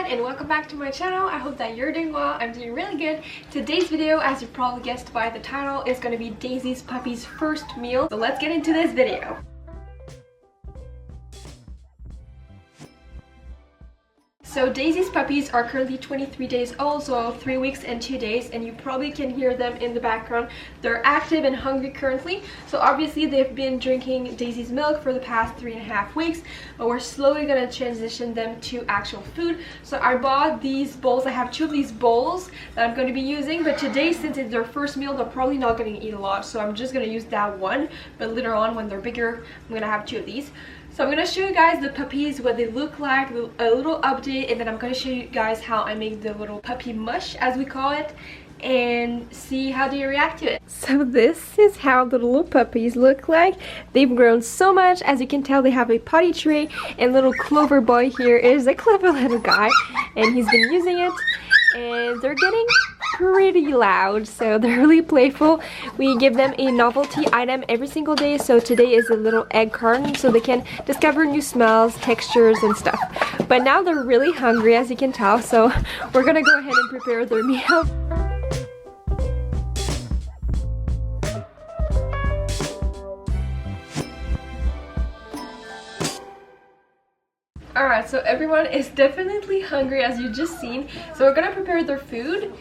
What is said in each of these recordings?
everyone, and welcome back to my channel. I hope that you're doing well. I'm doing really good. Today's video, as you probably guessed by the title, is going to be Daisy's puppy's first meal. So let's get into this video. So Daisy's puppies are currently 23 days old, so 3 weeks and 2 days, and you probably can hear them in the background. They're active and hungry currently, so obviously they've been drinking Daisy's milk for the past 3.5 weeks, but we're slowly going to transition them to actual food. So I bought these bowls. I have 2 of these bowls that I'm going to be using, but today, since it's their first meal, they're probably not going to eat a lot, so I'm just going to use that one, but later on when they're bigger, I'm going to have 2 of these. So I'm going to show you guys the puppies, what they look like, a little update, and then I'm going to show you guys how I make the little puppy mush, as we call it, and see how they react to it. So this is how the little puppies look like. They've grown so much. As you can tell, they have a potty tray, and little Clover boy here is a clever little guy, and he's been using it, and they're getting pretty loud, so they're really playful. We give them a novelty item every single day, so today is a little egg carton so they can discover new smells, textures, and stuff. But now they're really hungry, as you can tell, so we're gonna go ahead and prepare their meal. Alright, so everyone is definitely hungry, as you just seen. So we're gonna prepare their food.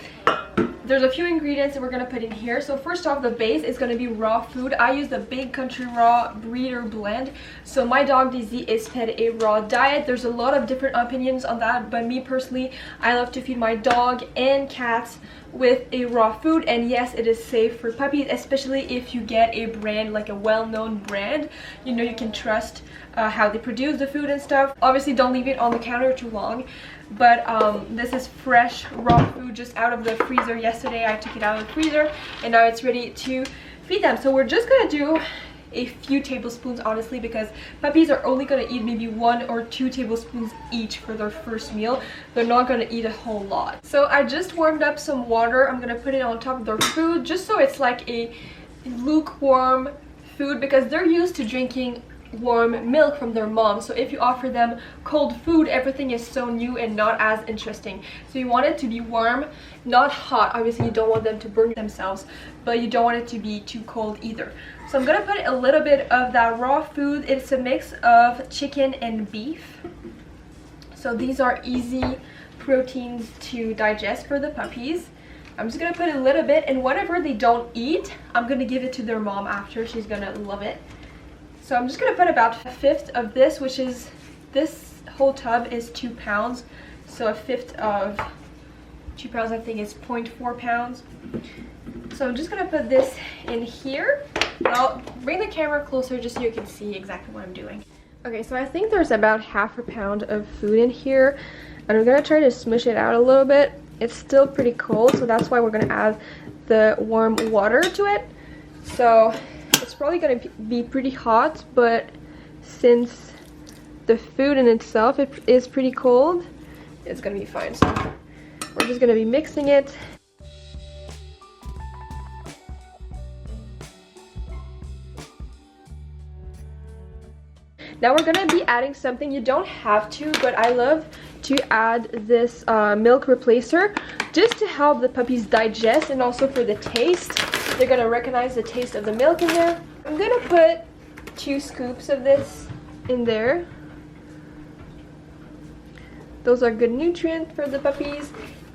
There's a few ingredients that we're gonna put in here. So first off, the base is gonna be raw food. I use the Big Country Raw Breeder Blend. So my dog Daisy is fed a raw diet. There's a lot of different opinions on that, but me personally, I love to feed my dog and cats with a raw food, and yes, it is safe for puppies, especially if you get a brand, like a well-known brand. You know, you can trust how they produce the food and stuff. Obviously, don't leave it on the counter too long. But this is fresh raw food just out of the freezer. Yesterday I took it out of the freezer, and now it's ready to feed them. So we're just gonna do a few tablespoons, honestly, because puppies are only gonna eat maybe 1 or 2 tablespoons each for their first meal. They're not gonna eat a whole lot. So I just warmed up some water. I'm gonna put it on top of their food just so it's like a lukewarm food, because they're used to drinking warm milk from their mom. So if you offer them cold food, everything is so new and not as interesting. So you want it to be warm, not hot. Obviously you don't want them to burn themselves, but you don't want it to be too cold either. So I'm gonna put a little bit of that raw food. It's a mix of chicken and beef, so these are easy proteins to digest for the puppies. I'm just gonna put a little bit, and whatever they don't eat, I'm gonna give it to their mom after. She's gonna love it. So I'm just going to put about 1/5 of this, which is, this whole tub is 2 pounds. So 1/5 of 2 pounds, I think, is 0.4 pounds. So I'm just going to put this in here. I'll bring the camera closer just so you can see exactly what I'm doing. Okay, so I think there's about 1/2 pound of food in here. And I'm going to try to smush it out a little bit. It's still pretty cold, so that's why we're going to add the warm water to it. So it's probably going to be pretty hot, but since the food in itself is pretty cold, it's going to be fine. So we're just going to be mixing it. Now we're going to be adding something. You don't have to, but I love to add this milk replacer just to help the puppies digest, and also for the taste. They're going to recognize the taste of the milk in there. I'm going to put 2 scoops of this in there. Those are good nutrients for the puppies,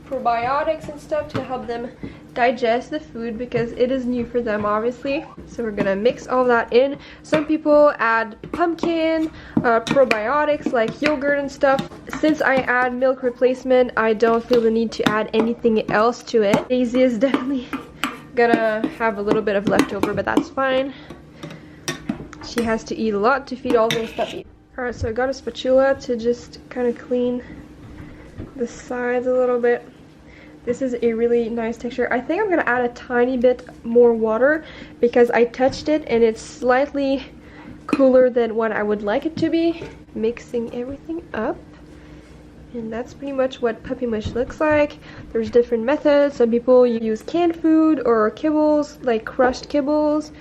probiotics and stuff to help them digest the food, because it is new for them, obviously. So we're going to mix all that in. Some people add pumpkin, probiotics like yogurt and stuff. Since I add milk replacement, I don't feel the need to add anything else to it. Daisy is definitely gonna have a little bit of leftover, but that's fine. She has to eat a lot to feed all those puppies. Alright, so I got a spatula to just kind of clean the sides a little bit. This is a really nice texture. I think I'm gonna add a tiny bit more water because I touched it and it's slightly cooler than what I would like it to be. Mixing everything up. And that's pretty much what puppy mush looks like. There's different methods. Some people use canned food or kibbles, like crushed kibbles.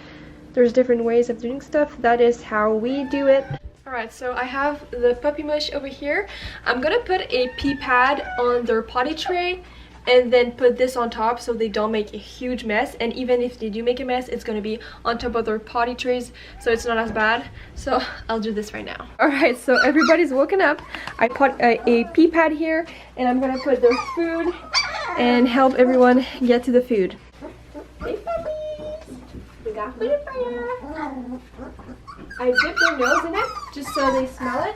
There's different ways of doing stuff. That is how we do it. Alright, so I have the puppy mush over here. I'm gonna put a pee pad on their potty tray and then put this on top so they don't make a huge mess, and even if they do make a mess, it's gonna be on top of their potty trays, so it's not as bad. So I'll do this right now. Alright, so everybody's woken up. I put a pee pad here, and I'm gonna put their food and help everyone get to the food. Hey puppies! We got food for you! I dip their nose in it just so they smell it.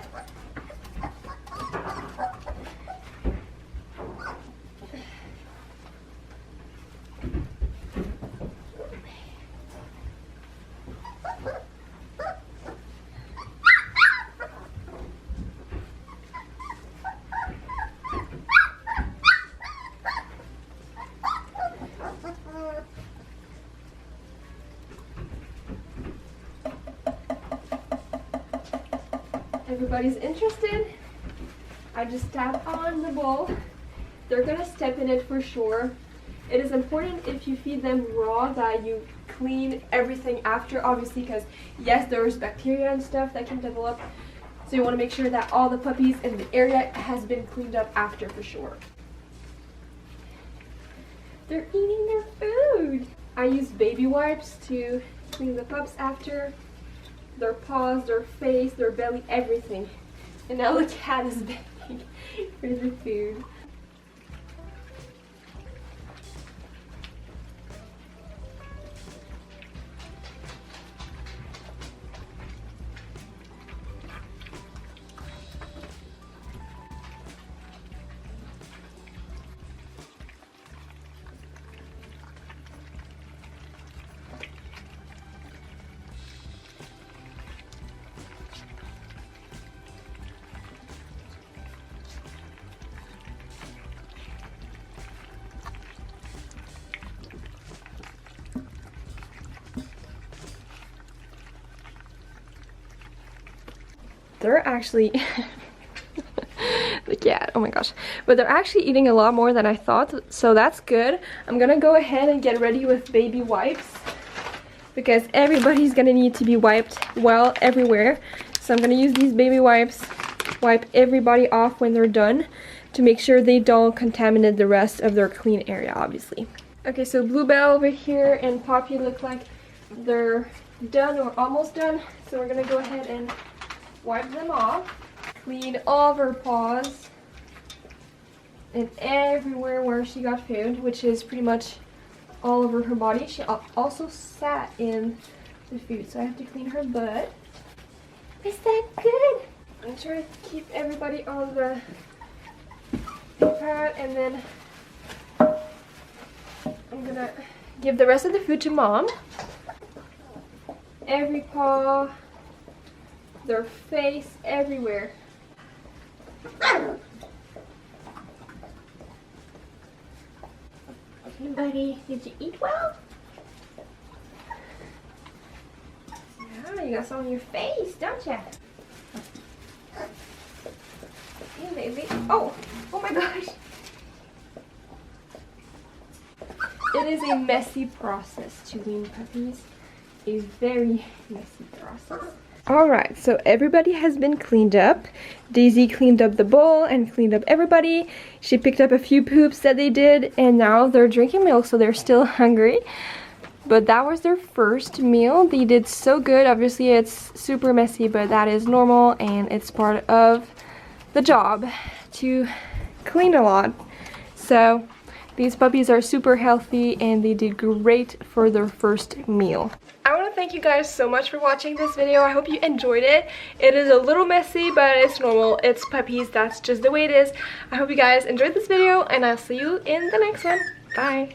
Everybody's interested. I just tap on the bowl. They're gonna step in it for sure. It is important if you feed them raw that you clean everything after, obviously, because yes, there's bacteria and stuff that can develop, so you want to make sure that all the puppies in the area has been cleaned up after for sure. They're eating their food. I use baby wipes to clean the pups after. Their paws, their face, their belly, everything. And now the cat is begging for the food. They're actually the cat, oh my gosh, but they're actually eating a lot more than I thought, so that's good. I'm gonna go ahead and get ready with baby wipes because everybody's gonna need to be wiped well everywhere. So I'm gonna use these baby wipes, wipe everybody off when they're done to make sure they don't contaminate the rest of their clean area, obviously. Okay, so Bluebell over here and Poppy look like they're done or almost done, so we're gonna go ahead and wipe them off, clean all of her paws and everywhere where she got food, which is pretty much all over her body. She also sat in the food, so I have to clean her butt. Is that good? I'm trying to keep everybody on the pad, and then I'm gonna give the rest of the food to Mom. Every paw, their face, everywhere. Hey buddy, did you eat well? Yeah, you got some on your face, don't you? Hey baby. Oh my gosh. It is a messy process to wean puppies. A very messy process. Alright, so everybody has been cleaned up. Daisy cleaned up the bowl and cleaned up everybody. She picked up a few poops that they did, and now they're drinking milk, so they're still hungry. But that was their first meal. They did so good. Obviously it's super messy, but that is normal and it's part of the job to clean a lot. So these puppies are super healthy and they did great for their first meal. I want to thank you guys so much for watching this video. I hope you enjoyed it. It is a little messy, but it's normal. It's puppies. That's just the way it is. I hope you guys enjoyed this video, and I'll see you in the next one. Bye.